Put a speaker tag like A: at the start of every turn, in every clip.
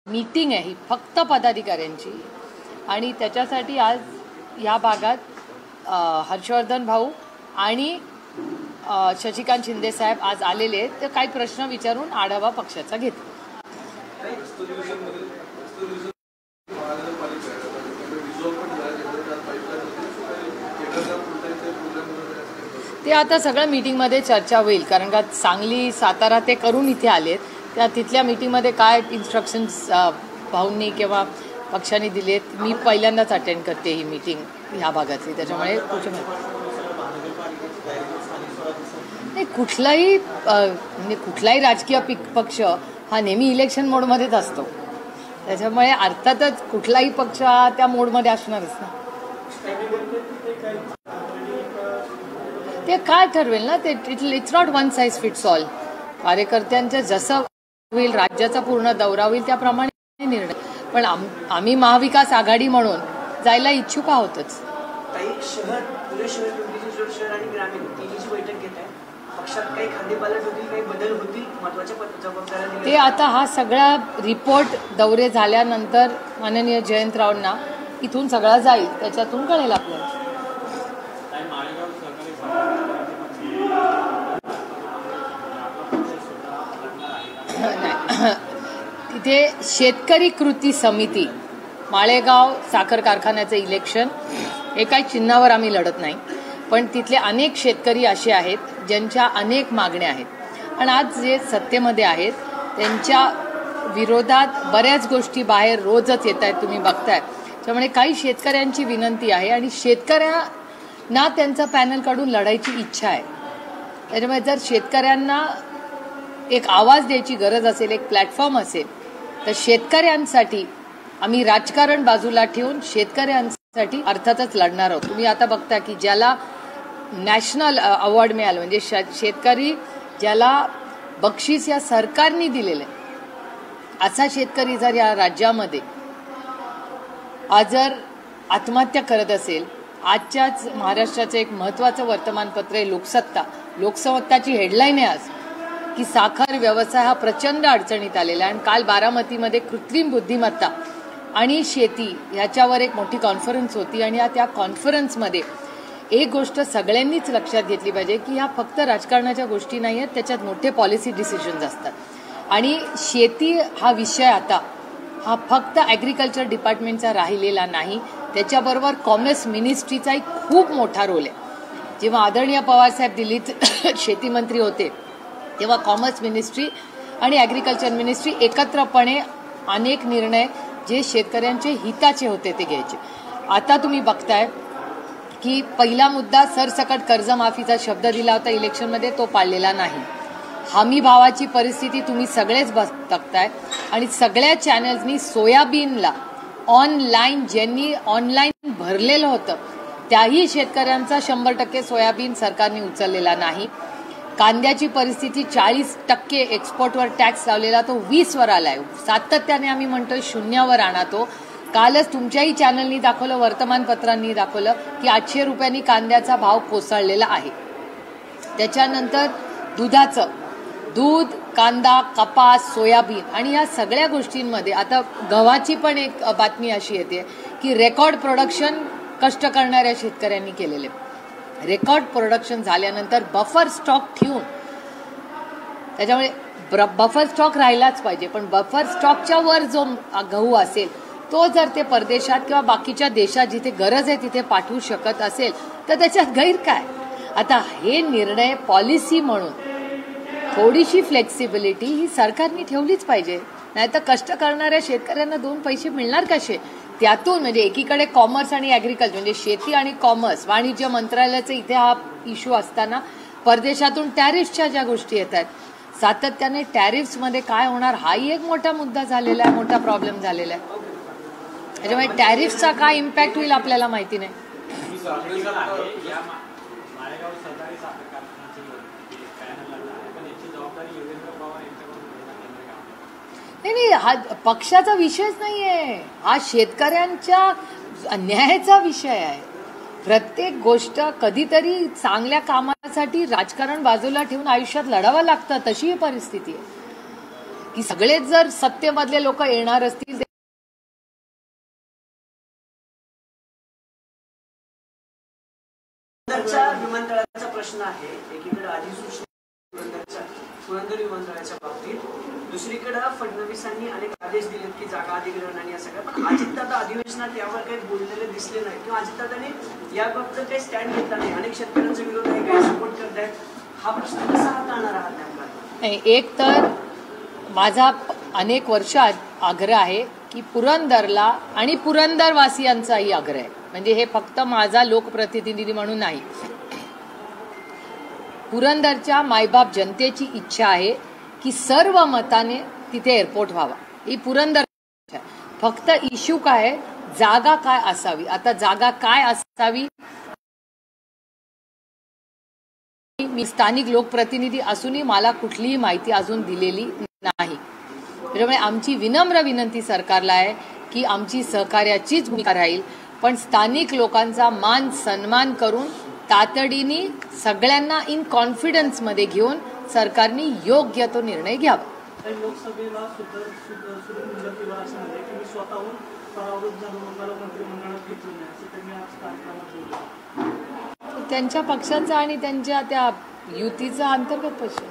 A: Meeting आहे ही फक्त पदाधिकाऱ्यांची आणि त्याच्यासाठी आज या भागात हर्षवर्धन भाऊ आणि शशिकांत शिंदे साहेब आज आलेले आहेत. तर काही प्रश्न विचारून आढावा पक्षाचा घेतला. ते आता सगळ्या मीटिंगमध्ये चर्चा होईल, कारण का सांगली सातारा ते करून इथे आलेत. त्या तिथल्या मीटिंगमध्ये काय इन्स्ट्रक्शन्स भाऊंनी किंवा पक्षाने दिलेत, मी पहिल्यांदाच अटेंड करते ही मीटिंग ह्या भागातली. त्याच्यामुळे नाही कुठलाही राजकीय पक्ष हा नेहमी इलेक्शन मोडमध्येच असतो. त्याच्यामुळे अर्थातच कुठलाही पक्ष हा त्या मोडमध्ये असणारच ना. ते काय ठरवेल ना, ते it's not one size fits all. कार्यकर्त्यांचं जसं होईल, राज्याचा पूर्ण दौरा होईल त्याप्रमाणे निर्णय. पण आम्ही महाविकास आघाडी म्हणून जायला इच्छुक आहोतच. ते आता हा सगळा रिपोर्ट दौरे झाल्यानंतर माननीय जयंतरावांना इथून सगळा जाईल, त्याच्यातून कळेल आपल्याला. तिथे शेतकरी कृती समिती, माळेगाव साखर कारखान्याचं इलेक्शन हे काही चिन्हावर आम्ही लढत नाही, पण तिथले अनेक शेतकरी असे आहेत ज्यांच्या अनेक मागण्या आहेत आणि आज जे सत्तेमध्ये आहेत त्यांच्या विरोधात बऱ्याच गोष्टी बाहेर रोजच येत आहेत, तुम्ही बघताय. त्यामुळे काही शेतकऱ्यांची विनंती आहे आणि शेतकऱ्यांना त्यांचं पॅनल काढून लढायची इच्छा आहे. त्याच्यामुळे जर शेतकऱ्यांना एक आवाज द्यायची गरज असेल, एक प्लॅटफॉर्म असेल, तर शेतकऱ्यांसाठी आम्ही राजकारण बाजूला ठेवून शेतकऱ्यांसाठी अर्थातच लढणार आहोत. तुम्ही आता बघता की ज्याला नॅशनल अवॉर्ड मिळालं, म्हणजे शेतकरी ज्याला बक्षीस या सरकारने दिलेलं आहे, असा शेतकरी जर या राज्यामध्ये आज जर आत्महत्या करत असेल. आजच्याच महाराष्ट्राचं एक महत्त्वाचं वर्तमानपत्र आहे लोकसत्ता. लोकसत्ताची हेडलाईन आहे आज की साखर व्यवसाय हा प्रचंड अडचणीत आलेला आहे. आणि काल बारामतीमध्ये कृत्रिम बुद्धिमत्ता आणि शेती ह्याच्यावर एक मोठी कॉन्फरन्स होती आणि त्या कॉन्फरन्समध्ये एक गोष्ट सगळ्यांनीच लक्षात घेतली पाहिजे की ह्या फक्त राजकारणाच्या गोष्टी नाही आहेत, त्याच्यात मोठे पॉलिसी डिसिजन्स असतात. आणि शेती हा विषय आता हा फक्त ॲग्रिकल्चर डिपार्टमेंटचा राहिलेला नाही, त्याच्याबरोबर कॉमर्स मिनिस्ट्रीचाही खूप मोठा रोल आहे. जेव्हा आदरणीय पवारसाहेब दिल्लीत शेती मंत्री होते तेव्हा कॉमर्स मिनिस्ट्री आणि ॲग्रिकल्चर मिनिस्ट्री एकत्रपणे अनेक निर्णय जे शेतकऱ्यांचे हिताचे होते ते घ्यायचे. आता तुम्ही बघताय की पहिला मुद्दा सरसकट कर्जमाफीचा शब्द दिला होता इलेक्शनमध्ये, तो पाळलेला नाही. हमी भावाची परिस्थिती तुम्ही सगळेच बघताय आणि सगळ्या चॅनल्सनी सोयाबीनला ऑनलाईन, ज्यांनी ऑनलाईन भरलेलं होतं त्याही शेतकऱ्यांचा 100% सोयाबीन सरकारने उचललेला नाही. कांद्याची परिस्थिती 40% एक्सपोर्टवर टॅक्स लावलेला तो 20वर आलाय. सातत्याने आम्ही म्हणतोय 0वर आणा तो. कालच तुमच्याही चॅनलनी दाखवलं, वर्तमानपत्रांनी दाखवलं की 800 रुपयांनी कांद्याचा भाव कोसळलेला आहे. त्याच्यानंतर दुधाचं, दूध, कांदा, कपास, सोयाबीन आणि या सगळ्या गोष्टींमध्ये आता गव्हाची पण एक बातमी अशी येते की रेकॉर्ड प्रोडक्शन कष्ट करणाऱ्या शेतकऱ्यांनी केलेले. रेकॉर्ड प्रोडक्शन झाल्यानंतर बफर स्टॉक ठेवून, त्याच्यामुळे बफर स्टॉक राहिलाच पाहिजे, पण बफर स्टॉकच्या वर जो गहू असेल तो जर ते परदेशात किंवा बाकीच्या देशात जिथे गरज आहे तिथे पाठवू शकत असेल तर त्याच्यात गैर काय. आता हे निर्णय पॉलिसी म्हणून थोडीशी फ्लेक्सिबिलिटी ही सरकारने ठेवलीच पाहिजे, नाहीतर कष्ट करणाऱ्या शेतकऱ्यांना 2 पैसे मिळणार कसे त्यातून. म्हणजे एकीकडे कॉमर्स आणि ॲग्रिकल्चर म्हणजे शेती आणि कॉमर्स, वाणिज्य मंत्रालयाचा इथे हा इश्यू असताना परदेशातून टॅरिफच्या ज्या गोष्टी येत आहेत, सातत्याने टॅरिफ्समध्ये काय होणार हाही एक मोठा मुद्दा झालेला आहे, मोठा प्रॉब्लेम झालेला आहे. त्याच्यामुळे टॅरिफचा काय इम्पॅक्ट होईल आपल्याला माहिती नाही. नाही, हा पक्षाचा विषयच नाहीये, हा शेतकऱ्यांच्या अन्यायाचा विषय आहे. प्रत्येक गोष्ट कधीतरी चांगल्या कामासाठी राजकारण बाजूला ठेवून आयुष्यात लढावं लागतं, तशी ही परिस्थिती आहे की सगळेच जर सत्तेमधले लोक येणार असतील
B: विमानतळाचा प्रश्न आहे. एकीकडे अधिसूचना पुरंदर विमानतळाच्या बाबतीत, दुसरीकडे फडणवीसांनी अनेक आदेश दिलेत की जागा अधिग्रहण आणि असं काय, पण अजितदादा अधिवेशनात यावर काही बोललेले दिसले नाही किंवा अजितदादांनी याबाबत काही स्टँड घेतला नाही. अनेक शेतकऱ्यांचा विरोध आहे, काही सपोर्ट करतायत. हा प्रश्न कसा हाताळणार आहात नेमका?
A: एक तर माझा अनेक वर्षात आग्रह आहे की पुरंदरला आणि पुरंदरवासियांचाही आग्रह आहे, म्हणजे हे फक्त माझा लोकप्रतिनिधी म्हणून नाही, पुरंदरच्या मायबाप जनतेची इच्छा आहे की सर्व मताने तिथे एअरपोर्ट व्हावा. ही पुरंदर फक्त इश्यू काय, जागा काय असावी. आता जागा काय असावी, मी स्थानिक लोकप्रतिनिधी असूनही मला कुठलीही माहिती अजून दिलेली नाही. त्यामुळे आमची विनम्र विनंती सरकारला आहे की आमची सहकार्याचीच भूमिका राहील, पण स्थानिक लोकांचा मान सन्मान करून तातडीने सगळ्यांना इन कॉन्फिडन्स मध्ये घेऊन सरकारने योग्य तो निर्णय घ्यावा.
B: लोकसभेला
A: त्यांच्या पक्षाचा आणि त्यांच्या त्या युतीचा अंतर्गत प्रश्न.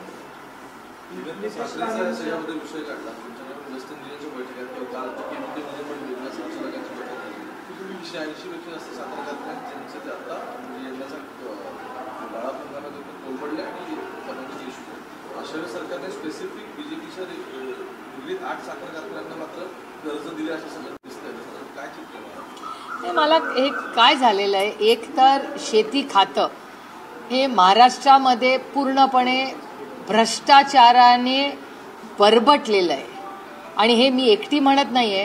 C: सरकारने स्पेसिफिक बीजेपीच्या निगडीत 8 साखर कारखान्यांना मात्र कर्ज दिले असं सगळं दिसतंय. काय चित्र
A: मला हे काय झालेलं आहे, एक तर शेती खातं हे महाराष्ट्रामध्ये पूर्णपणे भ्रष्टाचाराने बरबटलेलं आहे. आणि हे मी एकटी म्हणत नाहीये,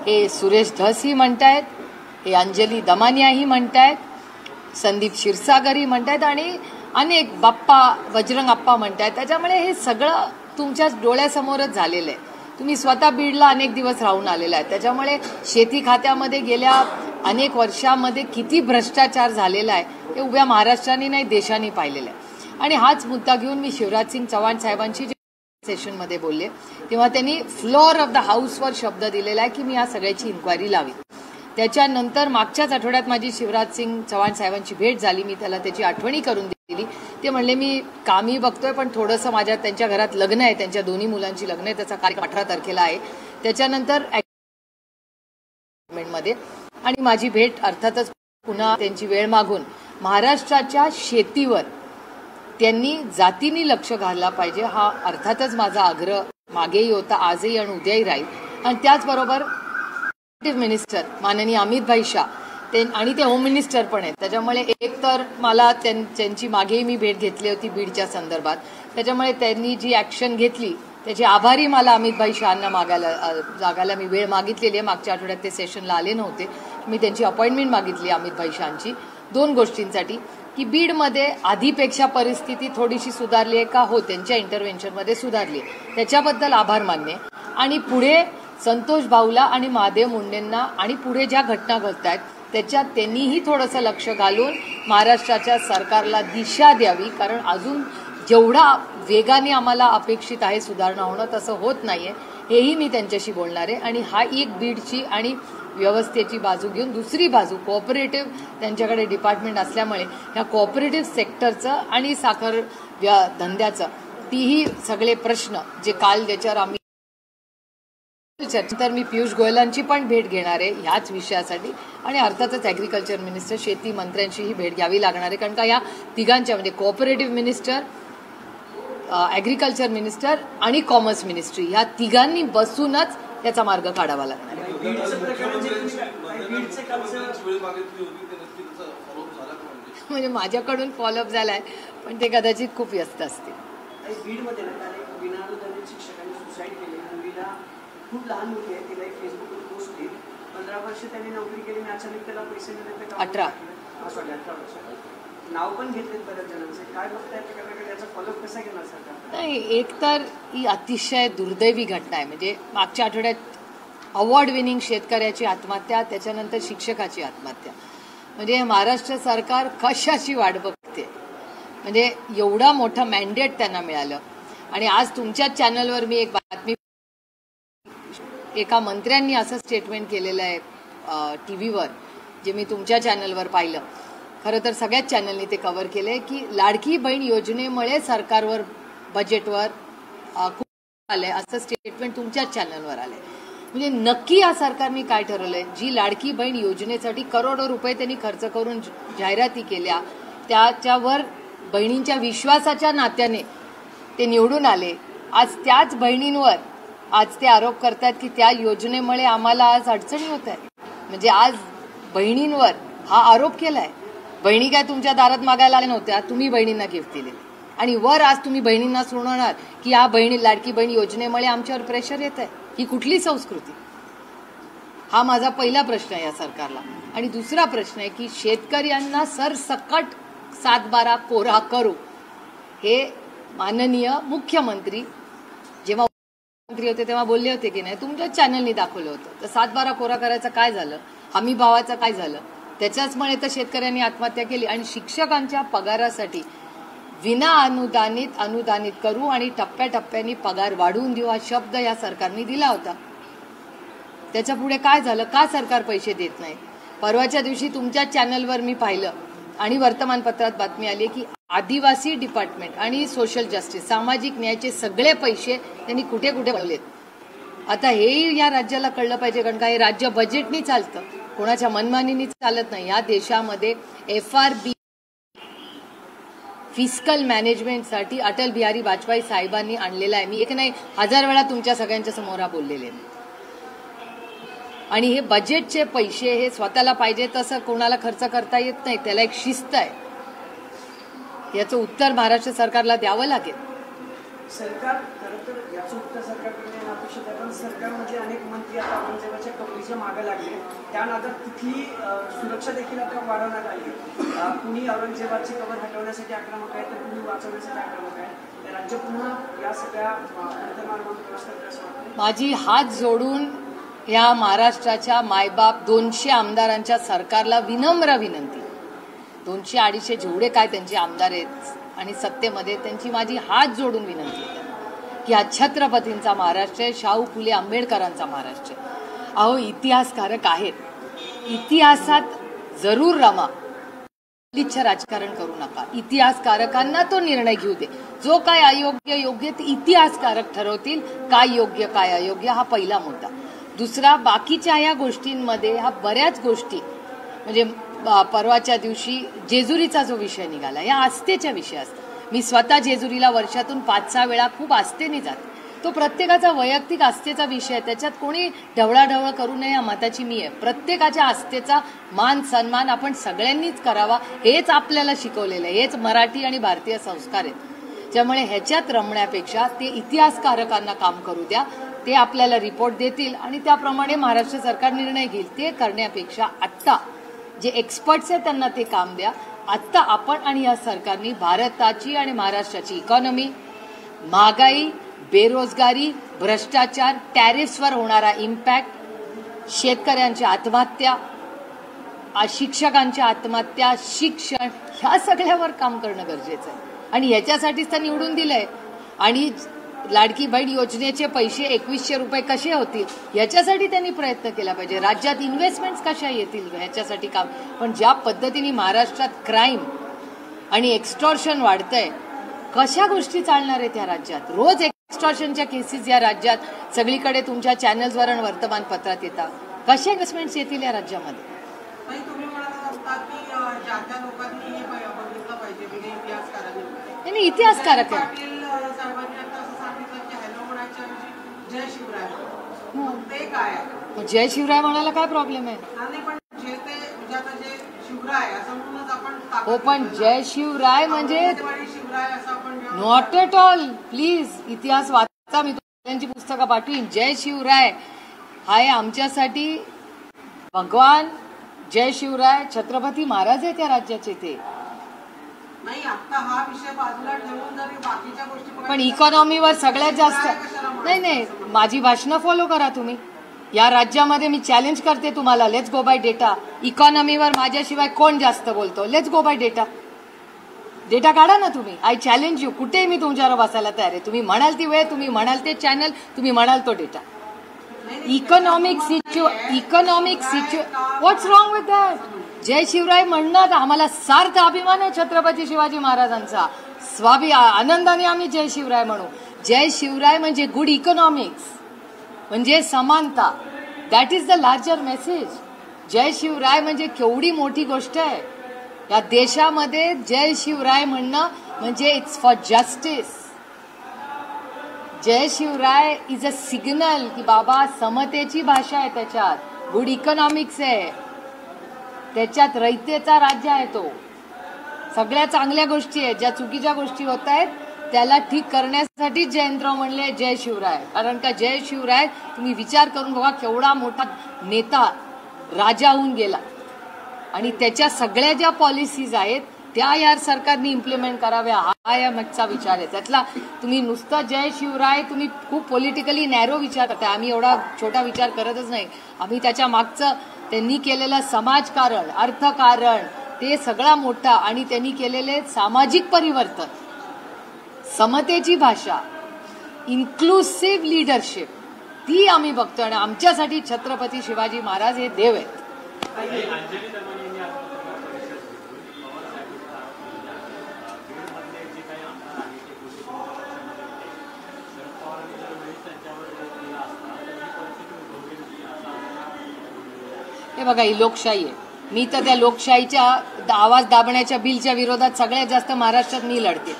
A: हे सुरेश धसही म्हणतायत, हे अंजली दमानियाही म्हणतायत, संदीप क्षीरसागरही म्हणतायत आणि अनेक बाप्पा बजरंग आप्पा म्हणतायत. त्याच्यामुळे हे सगळं तुमच्या डोळ्यासमोरच झालेलं आहे. तुम्ही स्वतः बीडला अनेक दिवस राहून आलेला आहे. त्याच्यामुळे शेती खात्यामध्ये गेल्या अनेक वर्षामध्ये किती भ्रष्टाचार झालेला आहे हे उभ्या महाराष्ट्राने नाही देशाने पाहिलेलं आहे. आणि हाच मुद्दा घेऊन मी शिवराजसिंग चव्हाण साहेबांशी सेशनमध्ये बोलले तेव्हा त्यांनी फ्लोअर ऑफ द हाऊसवर शब्द दिलेला आहे की मी या सगळ्याची इन्क्वायरी लावी. त्याच्यानंतर मागच्याच आठवड्यात माझी शिवराजसिंग चव्हाण साहेबांची भेट झाली. मी त्याला त्याची आठवणी करून दिली. ते म्हणले मी कामही बघतोय पण थोडंसं माझ्या त्यांच्या घरात लग्न आहे, त्यांच्या दोन्ही मुलांची लग्न आहे, त्याचा कार्यक्रम 18 तारखेला आहे. त्याच्यानंतर मध्ये आणि माझी भेट अर्थातच पुन्हा त्यांची वेळ मागून महाराष्ट्राच्या शेतीवर त्यांनी जातीने लक्ष घालला पाहिजे हा अर्थातच माझा आग्रह मागेही होता, आजही आणि उद्याही राहील. आणि त्याचबरोबर मिनिस्टर माननीय अमितभाई शाह आणि ते होम मिनिस्टर पण आहेत. त्याच्यामुळे एक तर मला त्यांची मागेही मी भेट घेतली होती बीडच्या संदर्भात. त्याच्यामुळे त्यांनी जी ऍक्शन घेतली त्याचे आभारी मला अमितभाई शहांना जागायला मी वेळ मागितलेली आहे. मागच्या आठवड्यात ते सेशनला आले नव्हते. मी त्यांची अपॉइंटमेंट मागितली अमितभाई शहांची 2 गोष्टींसाठी की बीडमध्ये आधीपेक्षा परिस्थिती थोडीशी सुधारली आहे का, हो त्यांच्या इंटरव्हेन्शनमध्ये सुधारली आहे, त्याच्याबद्दल आभार मानणे. आणि पुढे संतोष भाऊला आणि महादेव मुंडेंना आणि पुढे ज्या घटना घडत आहेत त्याच्यात त्यांनीही थोडंसं लक्ष घालून महाराष्ट्राच्या सरकारला दिशा द्यावी. कारण अजून जेवढा वेगाने आम्हाला अपेक्षित आहे सुधारणा होणं तसं होत नाहीये. हेही मी त्यांच्याशी बोलणार आहे. आणि हा एक बीडची आणि व्यवस्थेची बाजू घेऊन दुसरी बाजू कोऑपरेटिव्ह त्यांच्याकडे डिपार्टमेंट असल्यामुळे ह्या कोऑपरेटिव्ह सेक्टरचं आणि साखर धंद्याचं तीही सगळे प्रश्न जे काल ज्याच्यावर आम्ही तर मी पियुष गोयलांची पण भेट घेणार आहे ह्याच विषयासाठी. आणि अर्थातच ॲग्रिकल्चर मिनिस्टर शेती मंत्र्यांचीही भेट घ्यावी लागणार आहे. कारण का या तिघांच्या म्हणजे कोऑपरेटिव्ह मिनिस्टर, ॲग्रिकल्चर मिनिस्टर आणि कॉमर्स मिनिस्ट्री ह्या तिघांनी बसूनच त्याचा मार्ग काढावा लागणार आहे. म्हणजे माझ्याकडून फॉलोअप झालाय पण ते कदाचित खूप व्यस्त असतील.
B: बीडमध्ये शिक्षकांनी सुसाईड केली. मुलीला खूप लहान मुली आहे, तिला एक फेसबुकवर पोस्ट केली. 15 वर्ष त्यांनी नोकरी केली आणि अचानक त्याला पैसे मिळते
A: 18
B: वर्ष नाव पण घेतले बऱ्याच जणांचे. काय बघताय याचा फॉलोअप कसा घेणार सरकार?
A: नाही, एक तर ही अतिशय दुर्दैवी घटना आहे. म्हणजे मागच्या आठवड्यात अवॉर्ड विनिंग शेतकऱ्याची आत्महत्या, त्याच्यानंतर शिक्षकाची आत्महत्या. म्हणजे महाराष्ट्र सरकार कशाची वाट बघते. म्हणजे एवढा मोठा मॅन्डेट त्यांना मिळालं. आणि आज तुमच्याच चॅनलवर मी एक बातमी एका मंत्र्यांनी असं स्टेटमेंट केलेलं आहे टीव्हीवर, जे मी तुमच्या चॅनलवर पाहिलं. खरं तर सगळ्याच चॅनलनी ते कव्हर केलंय की लाडकी बहीण योजनेमुळे सरकारवर बजेटवर खूप आलंय असं स्टेटमेंट तुमच्याच चॅनलवर आलंय. म्हणजे नक्की या सरकारने काय ठरवलंय? जी लाडकी बहीण योजनेसाठी करोडो रुपये त्यांनी खर्च करून जाहिराती केल्या, त्याच्यावर बहिणींच्या विश्वासाच्या नात्याने ते निवडून आले. आज त्याच बहिणींवर आज ते आरोप करतात की त्या योजनेमुळे आम्हाला आज अडचणी होत आहे. म्हणजे आज बहिणींवर हा आरोप केलाय. बहिणी काय तुमच्या दारात मागायला आल्या नव्हत्या, तुम्ही बहिणींना गिफ्ट दिले. आणि वर आज तुम्ही बहिणींना सुनावणार की या लाडकी बहीण योजनेमुळे आमच्यावर प्रेशर येत आहे. ही कुठली संस्कृती? हा माझा पहिला प्रश्न आहे या सरकारला. आणि दुसरा प्रश्न आहे की शेतकऱ्यांना सरसकट 7/12 कोरा करू, हे माननीय मुख्यमंत्री जेव्हा मुख्यमंत्री होते तेव्हा बोलले होते की नाही? तुमच्या चॅनलनी दाखवलं होतं. तर 7/12 कोरा करायचं काय झालं? हमी भावाचं काय झालं? त्याच्याचमुळे तर शेतकऱ्यांनी आत्महत्या केली. आणि शिक्षकांच्या पगारासाठी विना अनुदानित करू आणि टप्प्याटप्प्याने पगार वाढवून देऊ हा शब्द या सरकारने दिला होता. त्याच्या पुढे काय झालं? का सरकार पैसे देत नाही? परवाच्या दिवशी तुमच्या चॅनलवर मी पाहिलं आणि वर्तमानपत्रात बातमी आली की आदिवासी डिपार्टमेंट आणि सोशल जस्टिस, सामाजिक न्यायाचे सगळे पैसे त्यांनी कुठे कुठे वळलेत. आता हेही या राज्याला कळलं पाहिजे, कारण का हे राज्य बजेटनी चालतं, कोणाच्या मनमानीनी चालत नाही. या देशामध्ये FRB फिस्कल मॅनेजमेंटसाठी अटल बिहारी वाजपेयी साहेबांनी आणलेला आहे. मी एक नाही 1000 वेळा तुमच्या सगळ्यांच्या समोर बोललेले. आणि हे बजेटचे पैसे हे स्वतःला पाहिजे तसं कोणाला खर्च करता येत नाही, त्याला एक शिस्त आहे. याचं उत्तर महाराष्ट्र सरकारला द्यावं लागेल.
B: सरकार खरं तर याचं उत्तर सरकारकडे अपेक्षित आहे, पण सरकार म्हणजे अनेक मंत्री आता औरंगजेबाच्या कबरीच्या मागे लागले. त्या नादात तिथली सुरक्षा देखील आता वाढवण्यात आली. कुणी औरंगजेबाची कबर हटवण्यासाठी आक्रमक आहे, तर कुणी वाचवण्यासाठी आक्रमक आहे. राज्य पुन्हा या सगळ्या अंतर्मार्गावर प्रवास करते असं वाटतं.
A: माझी हात जोडून या महाराष्ट्राच्या मायबाप 200 आमदारांच्या सरकारला विनम्र विनंती, 200-250 जेवढे काय त्यांचे आमदार आहेत आणि सत्तेमध्ये, त्यांची माझी हात जोडून विनंती आहे की हा छत्रपतींचा महाराष्ट्र आहे, शाहू फुले आंबेडकरांचा महाराष्ट्र आहे. अहो, इतिहासकारक आहेत, इतिहासात जरूर रमा. गलिच्छ राजकारण करू नका. इतिहासकारकांना तो निर्णय घेऊ दे. जो काय अयोग्य योग्य ते इतिहासकारक ठरवतील, काय योग्य काय अयोग्य, हा पहिला मुद्दा. दुसरा, बाकीच्या या गोष्टींमध्ये ह्या बऱ्याच गोष्टी, म्हणजे परवाच्या दिवशी जेजुरीचा जो विषय निघाला, या आस्थेच्या विषय असतात. मी स्वतः जेजुरीला वर्षातून 5-6 वेळा खूप आस्थेने जाते. तो प्रत्येकाचा वैयक्तिक आस्थेचा विषय आहे, त्याच्यात कोणी ढवळाढवळ करू नये या मताची मी आहे. प्रत्येकाच्या आस्थेचा मान सन्मान आपण सगळ्यांनीच करावा, हेच आपल्याला शिकवलेलं आहे, हेच मराठी आणि भारतीय संस्कार आहेत. त्यामुळे ह्याच्यात रमण्यापेक्षा ते इतिहासकारकांना काम करू द्या, ते आपल्याला रिपोर्ट देतील आणि त्याप्रमाणे महाराष्ट्र सरकार निर्णय घेईल. ते करण्यापेक्षा आत्ता जे एक्सपर्ट्स आहेत त्यांना ते काम द्या. आत्ता आपण आणि या सरकारने भारताची आणि महाराष्ट्राची इकॉनॉमी, महागाई, बेरोजगारी, भ्रष्टाचार, टॅरिफ्सवर होणारा इम्पॅक्ट, शेतकऱ्यांच्या आत्महत्या, शिक्षकांच्या आत्महत्या, शिक्षण, ह्या सगळ्यावर काम करणं गरजेचं आहे. आणि ह्याच्यासाठीच तर निवडून दिलंय. आणि लाडकी बहीण योजनेचे पैसे 2100 रुपये कसे होतील याच्यासाठी त्यांनी प्रयत्न केला पाहिजे. राज्यात इन्व्हेस्टमेंट्स कशा येतील ह्याच्यासाठी काम. पण ज्या पद्धतीने महाराष्ट्रात क्राईम आणि एक्स्टॉर्शन वाढतंय, कशा गोष्टी चालणार आहेत या राज्यात? रोज एक्स्टॉर्शनच्या केसेस या राज्यात सगळीकडे तुमच्या चॅनल्सवर आणि वर्तमानपत्रात येतात. कशा इन्व्हेस्टमेंट्स येतील या राज्यामध्ये?
D: तुम्ही म्हणत असता की ज्या त्या लोकांनी हे बघितलं पाहिजे, म्हणजे इतिहासकारांनी.
A: नाही, इतिहासकारक आहे.
D: पाटील साहेबांनी आता असं सांगितलं की हॅलो म्हणायच्या ऐवजी जय शिवराय. ते काय आहे?
A: जय शिवराय म्हणायला काय प्रॉब्लेम आहे?
D: नाही, पण जे ते म्हणजे आता जे शिवराय असं म्हणूनच आपण.
A: हो, पण जय शिवराय म्हणजे
D: शिवराय असं आपण
A: नॉट एट ऑल. प्लीज इतिहास वाचा, मी त्यांची पुस्तकं पाठवीन. जय शिवराय हाय आमच्यासाठी भगवान. जय शिवराय छत्रपती महाराज आहेत या राज्याचे. ते
D: नाही, आता हा विषय बाजूला ठेवून जरी बाकीच्या गोष्टी,
A: पण इकॉनॉमीवर सगळ्यात जास्त. नाही, माझी भाषणं फॉलो करा तुम्ही. या राज्यामध्ये मी चॅलेंज करते तुम्हाला, लेट्स गो बाय डेटा. इकॉनॉमीवर माझ्याशिवाय कोण जास्त बोलतो? Let's go bye data. Data काढा ना तुम्ही. I challenge you. कुठेही मी तुमच्यावर बसायला तयार आहे. तुम्ही म्हणाल ती वेळ, तुम्ही म्हणाल ते चॅनल, तुम्ही म्हणाल तो डेटा. इकॉनॉमिक सिच्यु व्हॉट्स रॉंग विथ दॅट? जय शिवराय म्हणणं आम्हाला सार्थ अभिमान आहे छत्रपती शिवाजी महाराजांचा. आनंदाने आम्ही जय शिवराय म्हणू. जय शिवराय म्हणजे गुड इकॉनॉमिक्स, म्हणजे समानता. That is the larger message. जय शिवराय म्हणजे केवढी मोठी गोष्ट आहे या देशामध्ये. जय शिवराय म्हणणं म्हणजे इट्स फॉर जस्टिस. जय शिवराय इज अ सिग्नल की बाबा समतेची भाषा आहे त्याच्यात, गुड इकॉनॉमिक्स आहे त्याच्यात, रयतेचा राज्य आहे तो. सगळ्या चांगल्या गोष्टी आहेत, ज्या चुकीच्या गोष्टी होत आहेत त्याला ठीक करण्यासाठी जयंतराव म्हणले जय शिवराय. कारण का जय शिवराय तुम्ही विचार करून बघा केवढा मोठा नेता राजा होऊन गेला आणि त्याच्या सगळ्या ज्या पॉलिसीज आहेत त्या या सरकारने इम्प्लिमेंट कराव्या हा या मागचा विचार आहे. त्यातला तुम्ही नुसतं जय शिवराय तुम्ही खूप पॉलिटिकली नॅरो विचार करताय. आम्ही एवढा छोटा विचार करतच नाही. आम्ही त्याच्या मागचं त्यांनी केलेलं समाजकारण, अर्थकारण ते सगळा मोठा आणि त्यांनी केलेले सामाजिक परिवर्तन, समतेची भाषा, इन्क्लुसिव्ह लीडरशिप ती आम्ही बघतोय. आणि आमच्यासाठी छत्रपती शिवाजी महाराज हे देव आहेत. हे बघा ही लोकशाही आहे. मी तर त्या लोकशाहीच्या आवाज दाबण्याच्या बिलच्या विरोधात सगळ्यात जास्त महाराष्ट्रात मी लढते.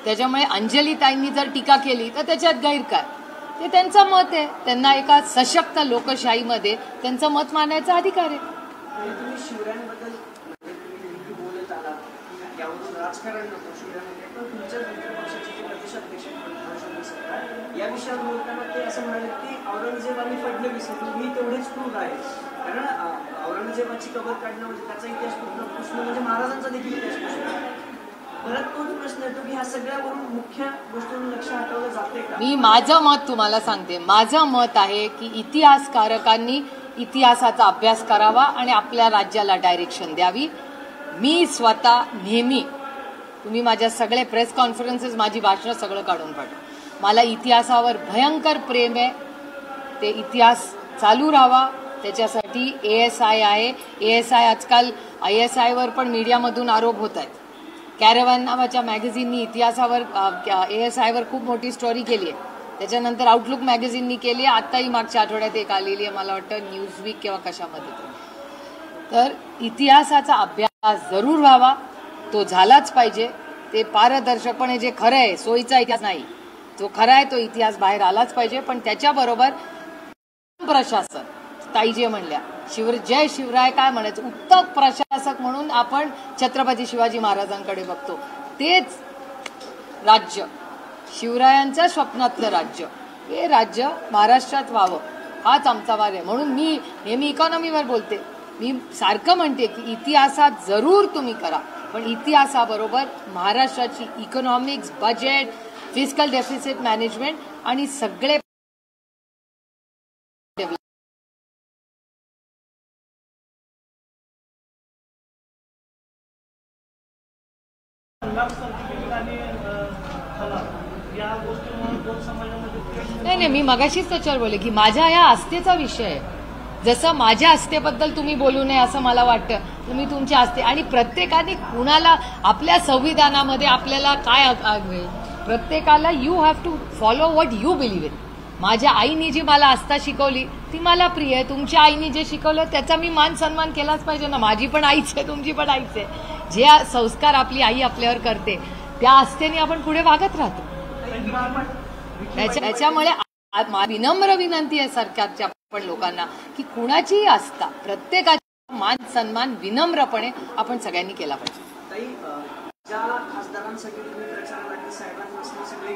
A: त्याच्यामुळे अंजलीताईंनी जर टीका केली तर त्याच्यात गैर काय? ते त्यांचं मत आहे. त्यांना एका सशक्त लोकशाहीमध्ये त्यांचं मत मांडण्याचा अधिकार आहे.
B: तुम्ही शिवरायांबद्दल बोलत आलात, यावरून राजकारण नको शिवरायांमध्ये, पण तुमच्या पक्षाचे जे प्रदेशाध्यक्ष या विषयावर बोलताना ते असं म्हणाले की औरंगजेब आणि फडणवीस ही तेवढेच क्रूर आहे. कारण औरंगजेबाची कबर काढणं म्हणजे त्याचा इतिहास पुसणं म्हणजे महाराजांचा देखील इतिहास पुसणं. परत तोच प्रश्न येतो की ह्या सगळ्यावरून मुख्य गोष्टींवर लक्ष हटवलं जाते का?
A: मी माझं मत तुम्हाला सांगते. माझं मत आहे की इतिहासकारकांनी इतिहासाचा अभ्यास करावा आणि आपल्या राज्याला डायरेक्शन द्यावी. मी स्वतः नेहमी, तुम्ही माझ्या सगळे प्रेस कॉन्फरन्सेस माझी भाषणं सगळं काढून पाठवा. मला इतिहासावर भयंकर प्रेम आहे. ते इतिहास चालू राहावा त्याच्यासाठी ASI आहे. ASI आजकाल ISI वर पण मीडियामधून आरोप होत आहेत. कॅरेव्हॅन नावाच्या मॅगझिननी इतिहासावर ASI वर खूप मोठी स्टोरी केली आहे. त्याच्यानंतर आउटलुक मॅगझिननी केली आहे. आत्ताही मागच्या आठवड्यात एक आलेली आहे, मला वाटतं न्यूजवीक किंवा कशामध्ये. तर इतिहासाचा अभ्यास जरूर व्हावा, तो झालाच पाहिजे. ते पारदर्शकपणे जे खरं आहे, सोयीचा इतिहास नाही, जो खरा आहे तो इतिहास बाहेर आलाच पाहिजे. पण त्याच्याबरोबर प्रशासन, ताई जे म्हणल्या जय शिवराय काय म्हणायचं, उत्तम प्रशासक म्हणून आपण छत्रपती शिवाजी महाराजांकडे बघतो. तेच राज्य, शिवरायांच्या स्वप्नातलं राज्य, हे राज्य महाराष्ट्रात व्हावं हाच आमचा मार्ग आहे. म्हणून मी नेहमी इकॉनॉमीवर बोलते. मी सारखं म्हणते की इतिहासात जरूर तुम्ही करा, पण इतिहासाबरोबर महाराष्ट्राची economics, budget, fiscal deficit management आणि सगळे नाही, मी मगाशीच त्याच्यावर बोलले की माझ्या या आस्थेचा विषय आहे. जसं माझ्या आस्थेबद्दल तुम्ही बोलू नये असं मला वाटतं, तुम्ही तुमच्या आस्थे, आणि प्रत्येकाने कुणाला आपल्या संविधानामध्ये आपल्याला काय आहे, प्रत्येकाला you have to follow what you believe in. माझ्या आईने जी मला आस्था शिकवली ती मला प्रिय आहे. तुमच्या आईने जे शिकवलं त्याचा मी मान सन्मान केलाच पाहिजे ना. माझी पण आईच आहे, तुमची पण आईच आहे. जे संस्कार आपली आई आपल्यावर करते त्या आस्थेने आपण पुढे वागत राहतो. त्याच्यामुळे विनम्र विनंती आहे सरकारच्या पण लोकांना की कुणाचीही आस्था, प्रत्येकाचा मान सन्मान विनम्रपणे आपण सगळ्यांनी केला पाहिजे.
B: ज्या खासदारांसाठी तुम्ही प्रचारासाठी साहेबांपासून सगळे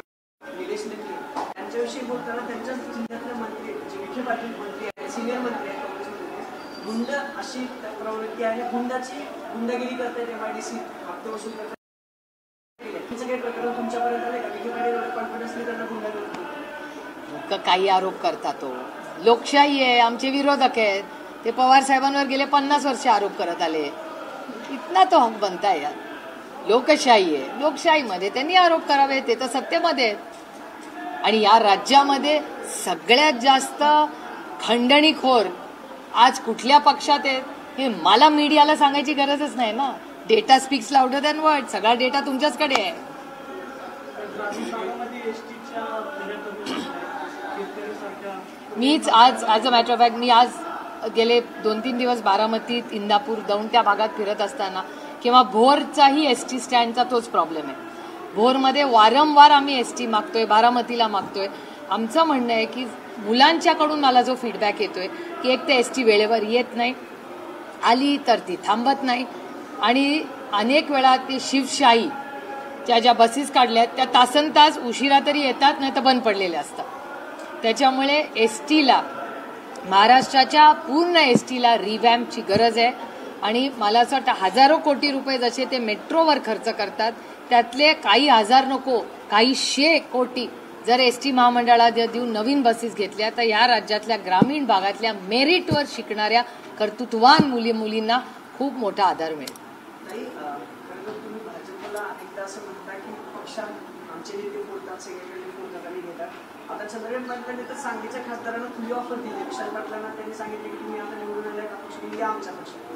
B: निलेश नेते त्यांच्याविषयी बोलताना त्यांच्याच जिल्ह्यातले मंत्री, जे विखे पाटील मंत्री आहेत, सिनियर मंत्री आहेत काँग्रेसमध्ये, गुंड अशी प्रवृत्ती आहे, गुंडगिरी करतायत, MIDC हप्ते वसूल करतात. काही प्रकरण तुमच्यापर्यंत आले का? विखे पाटील कॉन्फिडन्सने त्यांना गुंडगिरी
A: काही आरोप करतात. तो लोकशाही आहे. आमचे विरोधक आहेत ते पवार साहेबांवर गेले 50 वर्ष आरोप करत आले. इतना तो हक बनताय यार. लोकशाही आहे, लोकशाहीमध्ये त्यांनी आरोप करावे, ते तर सत्तेमध्ये आहेत. आणि या राज्यामध्ये सगळ्यात जास्त खंडणीखोर आज कुठल्या पक्षात आहेत हे मला मीडियाला सांगायची गरजच नाही ना. Data speaks louder than word. सगळा डेटा तुमच्याचकडे आहे. मीच आज as a matter of fact मी आज गेले 2-3 दिवस बारामतीत, इंदापूर, दौंड त्या भागात फिरत असताना किंवा भोरचाही एसटी स्टँडचा तोच प्रॉब्लेम आहे. भोरमध्ये वारंवार आम्ही एसटी मागतोय, बारामतीला मागतोय. आमचं म्हणणं आहे की मुलांच्याकडून मला जो फीडबॅक येतोय की एक तर एसटी वेळेवर येत नाही, आली तर ती थांबत नाही आणि अनेक वेळा ती शिवशाही ज्या बसेस काढल्यात त्या तासनतास उशिरा तरी येतात, नाही तर बंद पडलेल्या असतात. त्याच्यामुळे एसटीला, महाराष्ट्राच्या पूर्ण एसटीला रिव्हॅम्पची गरज आहे. आणि मला असं वाटतं हजारो कोटी रुपये जसे ते मेट्रोवर खर्च करतात त्यातले काही हजार नको, काही 100 कोटी जर एसटी महामंडळाला देऊन नवीन बसेस घेतल्या तर या राज्यातल्या ग्रामीण भागातल्या मेरिटवर शिकणाऱ्या कर्तृत्ववान मुलींना खूप मोठा आधार मिळेल.
B: तुम्ही भाजपला एकदा असं म्हणता की पक्षात आमचे नेते बोलतात, सगळीकडे फोन घेतात. आता चंद्रकांत पाटलांनी तर सांगलीच्या खासदारांना खुली ऑफर दिली. विशाल पाटलांना त्यांनी सांगितले की तुम्ही आता निवडून आलाय का पक्ष या आमच्या पक्षात.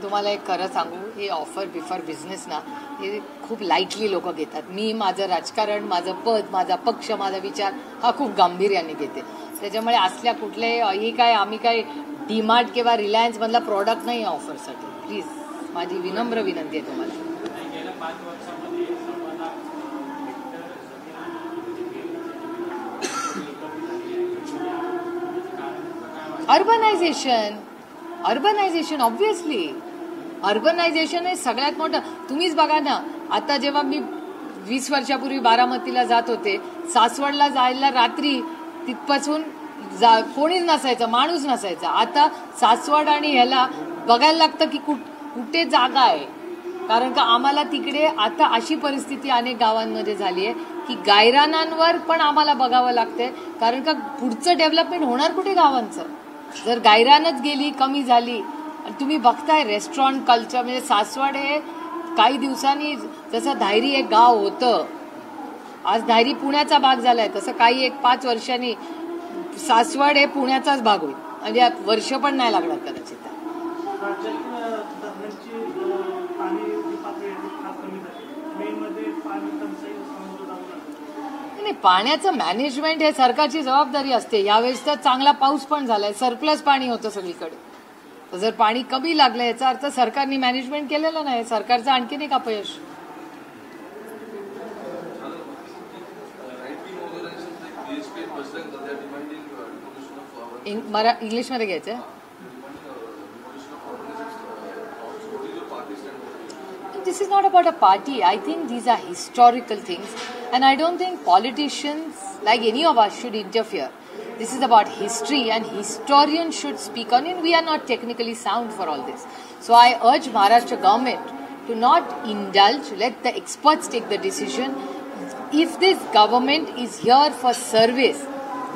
A: तुम्हाला एक खरं सांगू, हे ऑफर बिफर बिझनेस ना हे खूप लाईटली लोक घेतात. मी माझं राजकारण, माझं पद, माझा पक्ष, माझा विचार हा खूप गांभीर्याने घेते. त्याच्यामुळे असल्या कुठल्याही आम्ही काय डीमार्ट किंवा रिलायन्स मधला प्रॉडक्ट नाही आहे ऑफरसाठी. प्लीज माझी विनम्र विनंती आहे तुम्हाला. अर्बनायझेशन ऑब्व्हियसली अर्बनायझेशन हे सगळ्यात मोठं. तुम्हीच बघा ना, आता जेव्हा मी 20 वर्षापूर्वी बारामतीला जात होते, सासवडला जायला रात्री तिथपासून कोणीच नसायचं, माणूस नसायचा. आता सासवड आणि ह्याला बघायला लागतं की कुठे जागा आहे. कारण का आम्हाला तिकडे आता अशी परिस्थिती अनेक गावांमध्ये झाली आहे की गायरानांवर पण आम्हाला बघावं लागतंय. कारण का पुढचं डेव्हलपमेंट होणार कुठे गावांचं जर गायरानच गेली, कमी झाली. आणि तुम्ही बघताय रेस्टॉरंट कल्चर, म्हणजे सासवड हे काही दिवसांनी जसं धायरी एक गाव होतं, आज धायरी पुण्याचा भाग झालाय, तसं काही 1-5 वर्षांनी सासवड हे पुण्याचाच भाग होईल. म्हणजे वर्ष पण नाही लागणार कदाचित. नाही, पाण्याचं मॅनेजमेंट हे सरकारची जबाबदारी असते. यावेळेस तर चांगला पाऊस पण झालाय, सरप्लस पाणी होतं सगळीकडे. तर जर पाणी कमी लागलं याचा अर्थ सरकारने मॅनेजमेंट केलेलं नाही. सरकारचं आणखीन एक अपयश. इंग्लिशमध्ये घ्यायचं. This is not about a party. I think these are historical things, and I don't think politicians, like any of us, should interfere. This is about history, and historians should speak on it. We are not technically sound for all this. So I urge Maharashtra government to not indulge. Let the experts take the decision. If this government is here for service,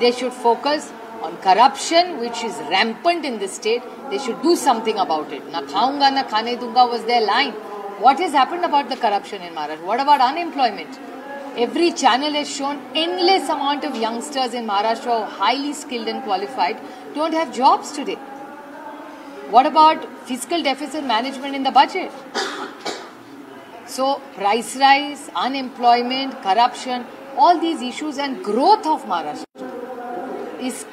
A: they should focus on corruption, which is rampant in this state. They should do something about it. Na khaunga na khane dunga was their line. What has happened about the corruption in Maharashtra? What about unemployment? Every channel has shown endless amount of youngsters in Maharashtra who are highly skilled and qualified don't have jobs today. What about fiscal deficit management in the budget? So price rise, unemployment, corruption, all these issues and growth of Maharashtra is